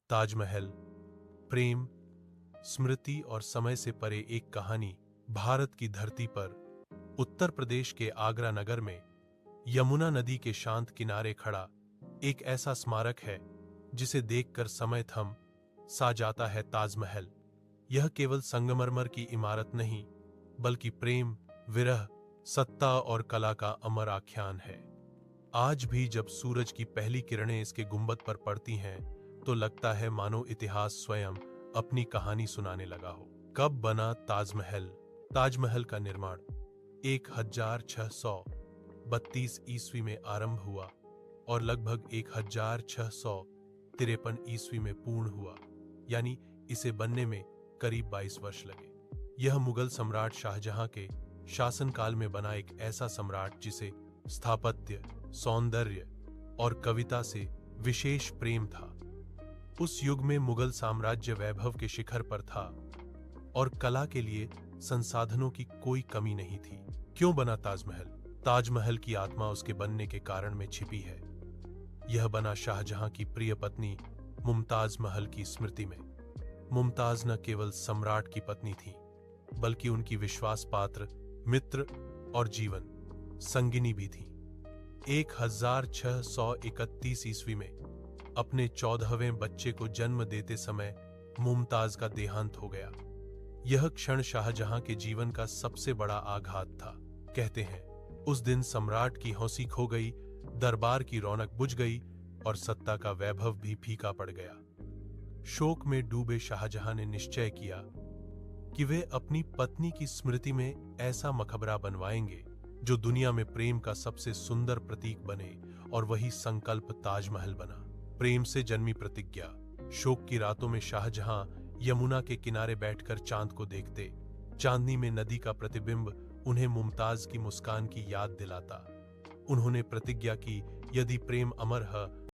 ताजमहल प्रेम, स्मृति और समय से परे एक कहानी। भारत की धरती पर उत्तर प्रदेश के आगरा नगर में यमुना नदी के शांत किनारे खड़ा एक ऐसा स्मारक है जिसे देखकर समय थम सा जाता है। ताजमहल यह केवल संगमरमर की इमारत नहीं, बल्कि प्रेम, विरह, सत्ता और कला का अमर आख्यान है। आज भी जब सूरज की पहली किरणें इसके गुंबद पर पड़ती हैं, तो लगता है मानो इतिहास स्वयं अपनी कहानी सुनाने लगा हो। कब बना ताजमहल? ताजमहल का निर्माण 1632 ईस्वी में आरंभ हुआ और लगभग 1653 ईस्वी में पूर्ण हुआ, यानी इसे बनने में करीब 22 वर्ष लगे। यह मुगल सम्राट शाहजहां के शासनकाल में बना एक ऐसा सम्राट जिसे स्थापत्य, सौंदर्य और कविता से विशेष प्रेम था। उस युग में मुगल साम्राज्य वैभव के शिखर पर था और कला के लिए संसाधनों की कोई कमी नहीं थी। क्यों बना ताजमहल? ताजमहल की आत्मा उसके बनने के कारण में छिपी है। यह बना शाहजहां की प्रिय पत्नी मुमताज महल की स्मृति में। मुमताज न केवल सम्राट की पत्नी थी, बल्कि उनकी विश्वास पात्र मित्र और जीवन संगिनी भी थी। 1631 ईस्वी में अपने 14वें बच्चे को जन्म देते समय मुमताज का देहांत हो गया। यह क्षण शाहजहां के जीवन का सबसे बड़ा आघात था। कहते हैं उस दिन सम्राट की हौसी खो गई, दरबार की रौनक बुझ गई और सत्ता का वैभव भी फीका पड़ गया। शोक में डूबे शाहजहां ने निश्चय किया कि वे अपनी पत्नी की स्मृति में ऐसा मकबरा बनवाएंगे जो दुनिया में प्रेम का सबसे सुंदर प्रतीक बने, और वही संकल्प ताजमहल बना। प्रेम से जन्मी प्रतिज्ञा। शोक की रातों में शाहजहां यमुना के किनारे बैठकर चांद को देखते। चांदनी में नदी का प्रतिबिंब उन्हें मुमताज की मुस्कान की याद दिलाता। उन्होंने प्रतिज्ञा की, यदि प्रेम अमर है